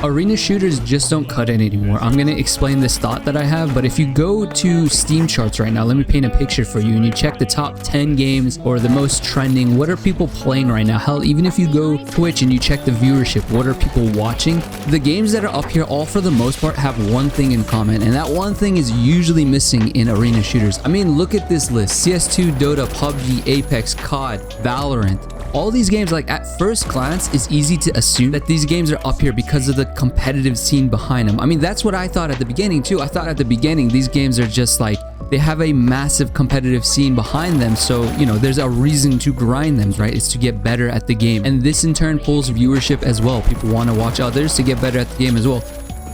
Arena shooters just don't cut it anymore. I'm gonna explain this thought that I have, but if you go to Steam charts right now, let me paint a picture for you, and you check the top 10 games or the most trending, what are people playing right now? Hell, even if you go Twitch and you check the viewership, what are people watching? The games that are up here, all for the most part, have one thing in common, and that one thing is usually missing in arena shooters. I mean, look at this list: CS2, Dota, PUBG, Apex, COD, Valorant. All these games, like at first glance, it's easy to assume that these games are up here because of the competitive scene behind them. I mean, that's what I thought at the beginning too. I thought at the beginning these games are just like, they have a massive competitive scene behind them, so you know there's a reason to grind them, right? It's to get better at the game, and this in turn pulls viewership as well. People want to watch others to get better at the game as well,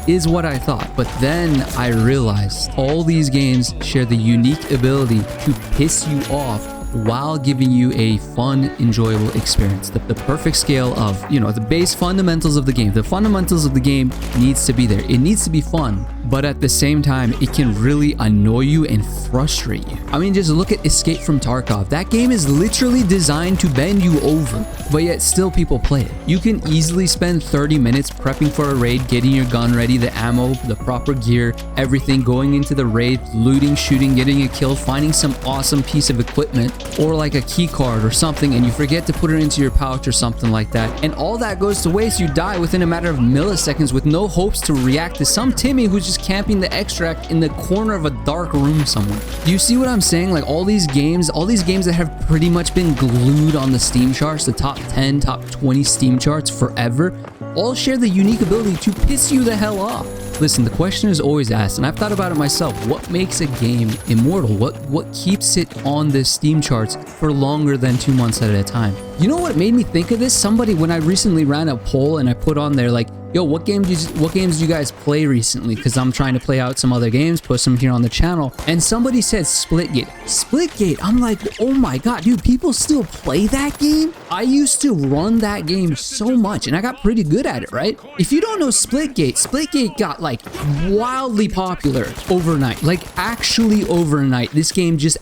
is what I thought. But then I realized all these games share the unique ability to piss you off while giving you a fun, enjoyable experience. The perfect scale of, you know, the base fundamentals of the game. The fundamentals of the game needs to be there. It needs to be fun, but at the same time, it can really annoy you and frustrate you. I mean, just look at Escape from Tarkov. That game is literally designed to bend you over, but yet still people play it. You can easily spend 30 minutes prepping for a raid, getting your gun ready, the ammo, the proper gear, everything, going into the raid, looting, shooting, getting a kill, finding some awesome piece of equipment, or like a key card or something, and you forget to put it into your pouch or something like that, and all that goes to waste. You die within a matter of milliseconds with no hopes to react to some Timmy who's just camping the extract in the corner of a dark room somewhere. Do you see what I'm saying? Like all these games that have pretty much been glued on the Steam charts, the top 10, top 20 Steam charts forever, all share the unique ability to piss you the hell off. Listen, the question is always asked, and I've thought about it myself: what makes a game immortal? What keeps it on the Steam charts for longer than 2 months at a time? You know what made me think of this? Somebody, when I recently ran a poll and I put on there like, yo, what games do you guys play recently? Because I'm trying to play out some other games, put some here on the channel. And somebody said Splitgate. Splitgate, I'm like, oh my god, dude, people still play that game? I used to run that game so much, and I got pretty good at it, right? If you don't know Splitgate, Splitgate got like wildly popular overnight. Like actually overnight, this game just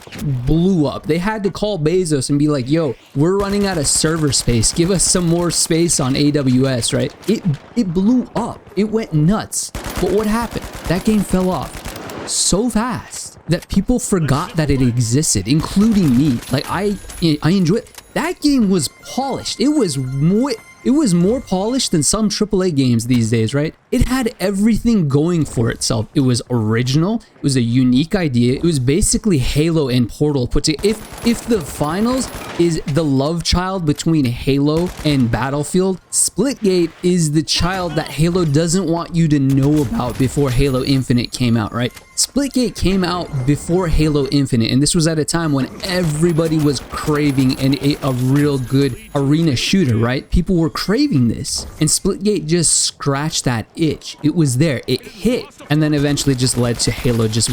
blew up. They had to call Bezos and be like, yo, we're running out of server space. Give us some more space on AWS, right? It blew up. It went nuts. But what happened? That game fell off so fast that people forgot that it existed, including me. Like I enjoy it. That game was polished. It was more polished than some AAA games these days, right? It had everything going for itself. It was original. It was a unique idea. It was basically Halo and Portal put together. If the finals is the love child between Halo and Battlefield, Splitgate is the child that Halo doesn't want you to know about before Halo Infinite came out, right? Splitgate came out before Halo Infinite, and this was at a time when everybody was craving a real good arena shooter, right? People were craving this, and Splitgate just scratched that itch. It was there, it hit, and then eventually just led to Halo just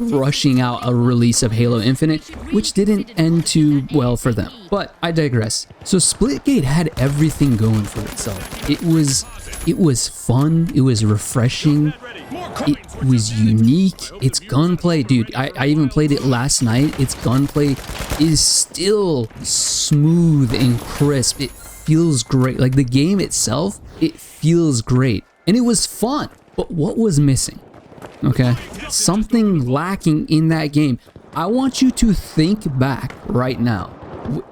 rushing out a release of Halo Infinite, which didn't end too well for them. But I digress. So Splitgate had everything going for itself. It was fun, it was refreshing, it was unique. Its gunplay, dude, I even played it last night. Its gunplay is still smooth and crisp. It feels great. Like the game itself, it feels great. And it was fun. But what was missing? Okay, something lacking in that game. I want you to think back right now.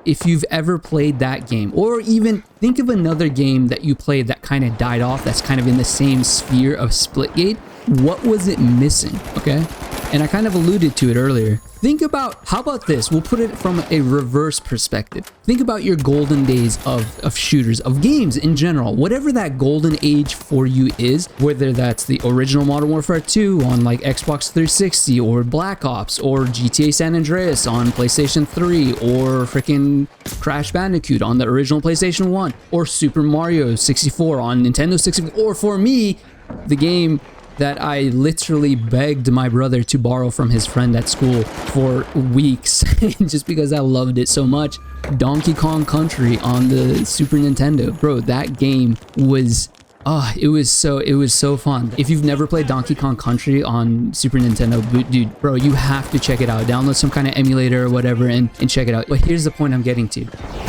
If you've ever played that game, or even think of another game that you played that kind of died off, that's kind of in the same sphere of Splitgate. What was it missing? Okay, and I kind of alluded to it earlier. Think about, how about this? We'll put it from a reverse perspective. Think about your golden days of shooters, of games in general. Whatever that golden age for you is, whether that's the original Modern Warfare 2 on like Xbox 360, or Black Ops, or GTA San Andreas on PlayStation 3, or freaking Crash Bandicoot on the original PlayStation 1, or Super Mario 64 on Nintendo 64, or for me, the game that I literally begged my brother to borrow from his friend at school for weeks just because I loved it so much. Donkey Kong Country on the Super Nintendo. Bro, that game was it was so fun. If you've never played Donkey Kong Country on Super Nintendo, dude, bro, you have to check it out. Download some kind of emulator or whatever and check it out. But here's the point I'm getting to.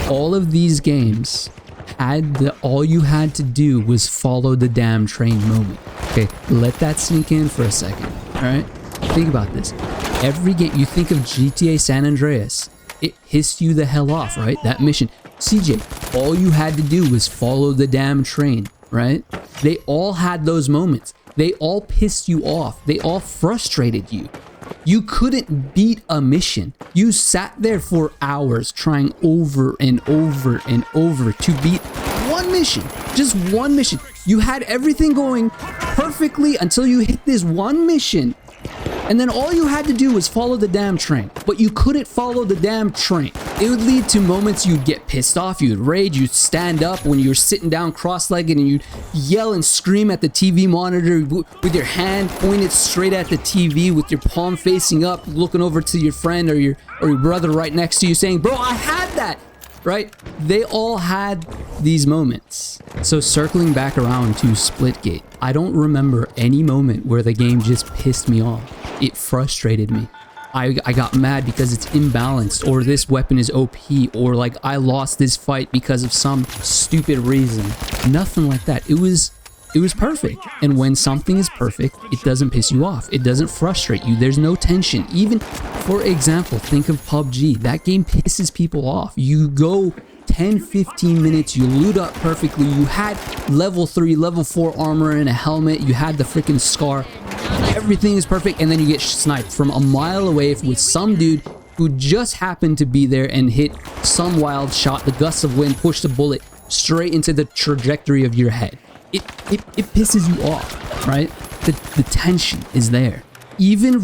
All of these games all you had to do was follow the damn train moment. Okay, let that sink in for a second. All right, think about this. Every game, you think of GTA San Andreas, it pissed you the hell off, right? That mission. CJ, all you had to do was follow the damn train, right? They all had those moments. They all pissed you off. They all frustrated you. You couldn't beat a mission. You sat there for hours trying over and over and over to beat one mission. Just one mission. You had everything going perfectly until you hit this one mission. And then all you had to do was follow the damn train. But you couldn't follow the damn train. It would lead to moments you'd get pissed off, you'd rage, you'd stand up when you're sitting down cross-legged and you'd yell and scream at the TV monitor with your hand pointed straight at the TV with your palm facing up, looking over to your friend or your brother right next to you saying, bro, I had that, right? They all had these moments. So circling back around to Splitgate, I don't remember any moment where the game just pissed me off. It frustrated me. I got mad because it's imbalanced, or this weapon is OP, or like I lost this fight because of some stupid reason. Nothing like that. It was perfect. And when something is perfect, it doesn't piss you off. It doesn't frustrate you. There's no tension. Even, for example, think of PUBG. That game pisses people off. You go 10-15 minutes, you loot up perfectly, you had level 3 level 4 armor and a helmet, you had the freaking scar, everything is perfect, and then you get sniped from a mile away with some dude who just happened to be there and hit some wild shot, the gust of wind pushed a bullet straight into the trajectory of your head. It pisses you off, right? The tension is there. Even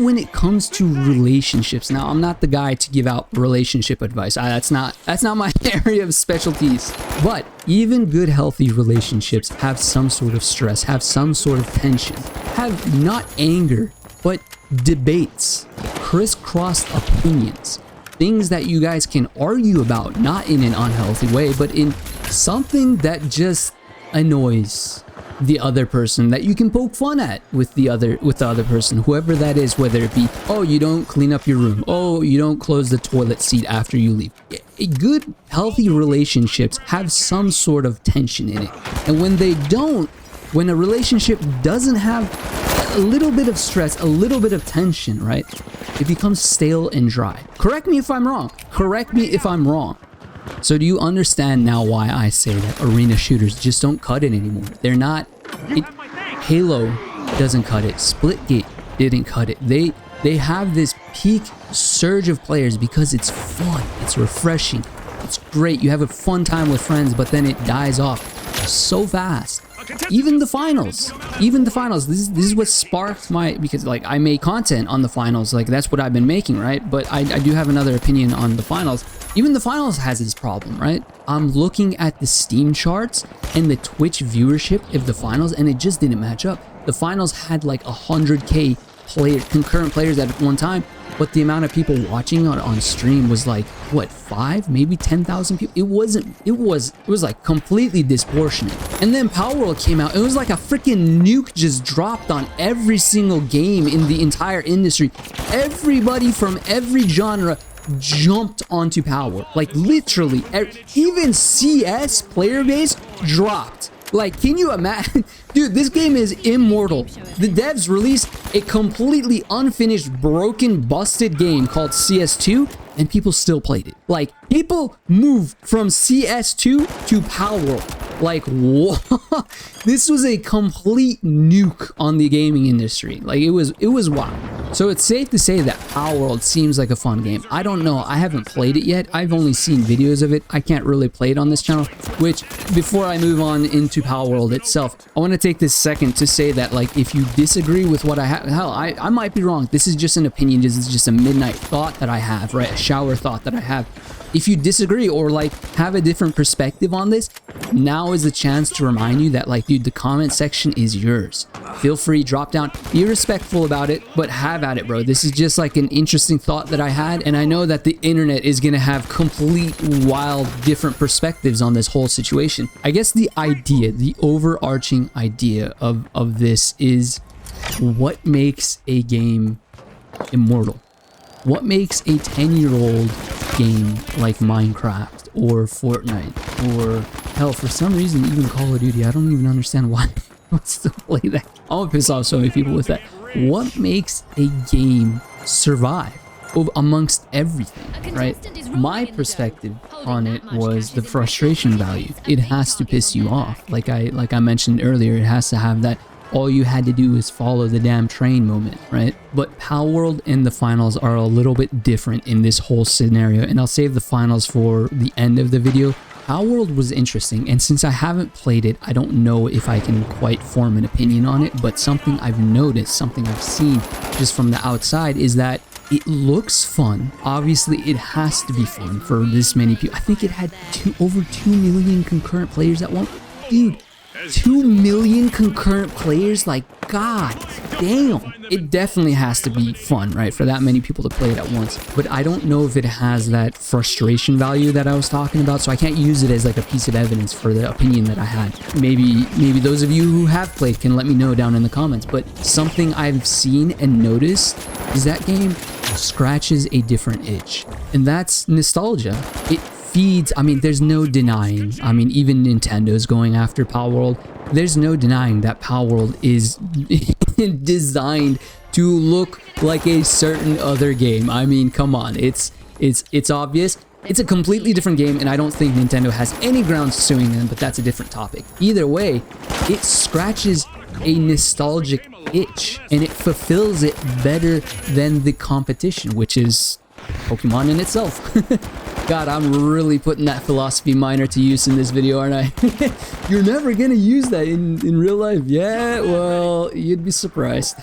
when it comes to relationships. Now, I'm not the guy to give out relationship advice. That's not my area of specialties. But even good, healthy relationships have some sort of stress, have some sort of tension, have not anger, but debates, crisscrossed opinions, things that you guys can argue about, not in an unhealthy way, but in something that just annoys the other person, that you can poke fun at with the other person, whoever that is, whether it be, oh, you don't clean up your room, oh, you don't close the toilet seat after you leave. Good, healthy relationships have some sort of tension in it. And when they don't, when a relationship doesn't have a little bit of stress, a little bit of tension, right, it becomes stale and dry. Correct me if I'm wrong. Correct me if I'm wrong. So do you understand now why I say that arena shooters just don't cut it anymore? They're not, Halo doesn't cut it, Splitgate didn't cut it. They have this peak surge of players because it's fun, it's refreshing, it's great, you have a fun time with friends, but then it dies off so fast. Even the finals, this is what sparked my, because like I made content on the finals, like that's what I've been making, right? But I do have another opinion on the finals. Even the finals has this problem, right? I'm looking at the Steam charts and the Twitch viewership of the finals, and it just didn't match up. The finals had like 100K concurrent players at one time, but the amount of people watching on stream was like, what, 5, maybe 10,000 people? It was like completely disproportionate. And then Power World came out. It was like a freaking nuke just dropped on every single game in the entire industry. Everybody from every genre jumped onto Power. Like literally, even CS player base dropped. Like, can you imagine? Dude, this game is immortal. The devs released a completely unfinished, broken, busted game called CS2, and people still played it. Like, people moved from CS2 to Power World. Like, what? This was a complete nuke on the gaming industry. Like, it was wild. So it's safe to say that Power World seems like a fun game. I don't know. I haven't played it yet. I've only seen videos of it. I can't really play it on this channel, which, before I move on into Power World itself, I want to take this second to say that, like, if you disagree with what I have, hell, I might be wrong. This is just an opinion. This is just a midnight thought that I have, right? A shower thought that I have. If you disagree or like have a different perspective on this, now is the chance to remind you that, like, dude, the comment section is yours. Feel free, drop down, be respectful about it, but have at it, bro. This is just like an interesting thought that I had, and I know that the internet is gonna have complete wild different perspectives on this whole situation. I guess the idea, the overarching idea of this is, what makes a game immortal? What makes a 10-year-old game like Minecraft or Fortnite or hell, for some reason, even Call of Duty. I don't even understand why people still play that. I'm gonna piss off so many people with that. What makes a game survive amongst everything, right? My perspective on it was the frustration value. It has to piss you off. Like I mentioned earlier, it has to have that all you had to do is follow the damn train moment, right? But Power World and the finals are a little bit different in this whole scenario, and I'll save the finals for the end of the video. Power World was interesting, and since I haven't played it, I don't know if I can quite form an opinion on it, but something I've noticed, something I've seen just from the outside is that it looks fun. Obviously, it has to be fun for this many people. I think it had over 2 million concurrent players at one. Dude, 2 million concurrent players? Like, god damn. It definitely has to be fun, right? For that many people to play it at once. But I don't know if it has that frustration value that I was talking about, so I can't use it as like a piece of evidence for the opinion that I had. Maybe those of you who have played can let me know down in the comments. But something I've seen and noticed is that game scratches a different itch, and that's nostalgia. It feeds, I mean, there's no denying, I mean, even Nintendo's going after Power World. There's no denying that Power World is designed to look like a certain other game. I mean, come on, it's obvious. It's a completely different game, and I don't think Nintendo has any grounds suing them, but that's a different topic. Either way, it scratches a nostalgic itch, and it fulfills it better than the competition, which is Pokemon in itself. God, I'm really putting that philosophy minor to use in this video, aren't I? You're never gonna use that in real life. Yeah, well, you'd be surprised.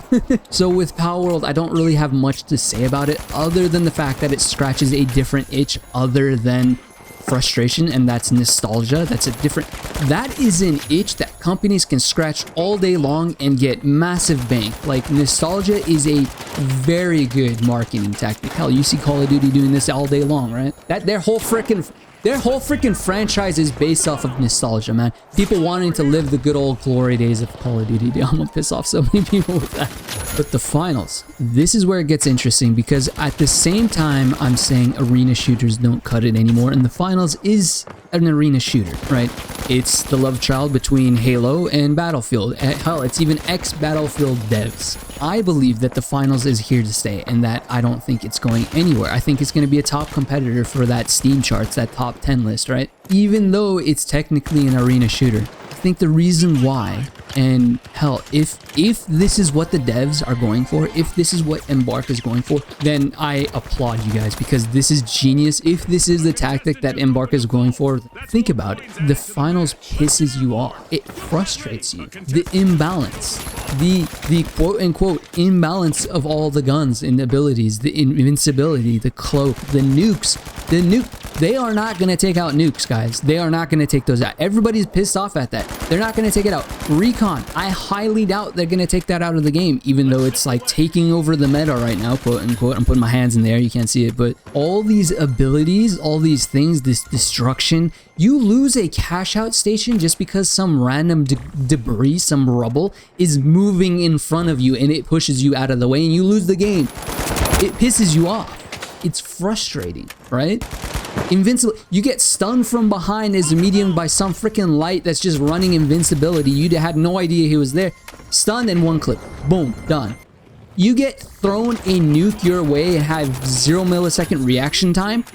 So with Power World, I don't really have much to say about it other than the fact that it scratches a different itch other than frustration, and that's nostalgia. That is an itch that companies can scratch all day long and get massive bank. Like, nostalgia is a very good marketing tactic. Hell, you see Call of Duty doing this all day long, right? Their whole freaking franchise is based off of nostalgia, man. People wanting to live the good old glory days of Call of Duty. Dude, I'm gonna piss off so many people with that. But the finals, this is where it gets interesting, because at the same time I'm saying arena shooters don't cut it anymore, and the finals is an arena shooter, right? It's the love child between Halo and Battlefield. Hell, it's even ex-Battlefield devs. I believe that the finals is here to stay, and that I don't think it's going anywhere. I think it's going to be a top competitor for that Steam charts, that top 10 list, right? Even though it's technically an arena shooter. I think the reason why, and hell, if this is what the devs are going for, if this is what Embark is going for, then I applaud you guys, because this is genius. If this is the tactic that Embark is going for, think about it. The finals pisses you off. It frustrates you. The imbalance, the quote-unquote imbalance of all the guns and abilities, the invincibility, the cloak, the nukes, they are not going to take out nukes, guys. They are not going to take those out. Everybody's pissed off at that. They're not going to take it out. Recon, I highly doubt they're going to take that out of the game, even though it's like taking over the meta right now, quote unquote. I'm putting my hands in the air, you can't see it, but all these abilities, all these things, this destruction, you lose a cash out station just because some random debris, some rubble is moving in front of you and it pushes you out of the way and you lose the game. It pisses you off. It's frustrating, right? Invincible, you get stunned from behind as a medium by some freaking light that's just running invincibility. You had no idea he was there. Stunned in one clip. Boom, done. You get thrown a nuke your way and have 0 millisecond reaction time,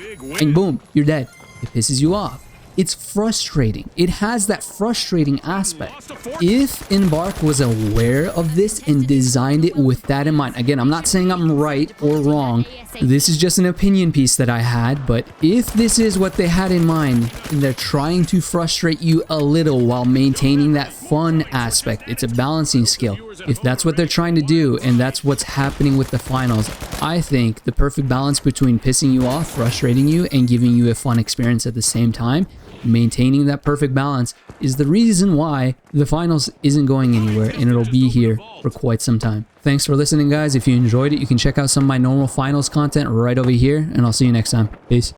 and boom, you're dead. It pisses you off. It's frustrating. It has that frustrating aspect. If Embark was aware of this and designed it with that in mind, again, I'm not saying I'm right or wrong. This is just an opinion piece that I had, but if this is what they had in mind, and they're trying to frustrate you a little while maintaining that fun aspect, it's a balancing skill. If that's what they're trying to do, and that's what's happening with the finals, I think the perfect balance between pissing you off, frustrating you, and giving you a fun experience at the same time, maintaining that perfect balance, is the reason why the finals isn't going anywhere, and it'll be here for quite some time. Thanks for listening, guys. If you enjoyed it, you can check out some of my normal finals content right over here, and I'll see you next time. Peace.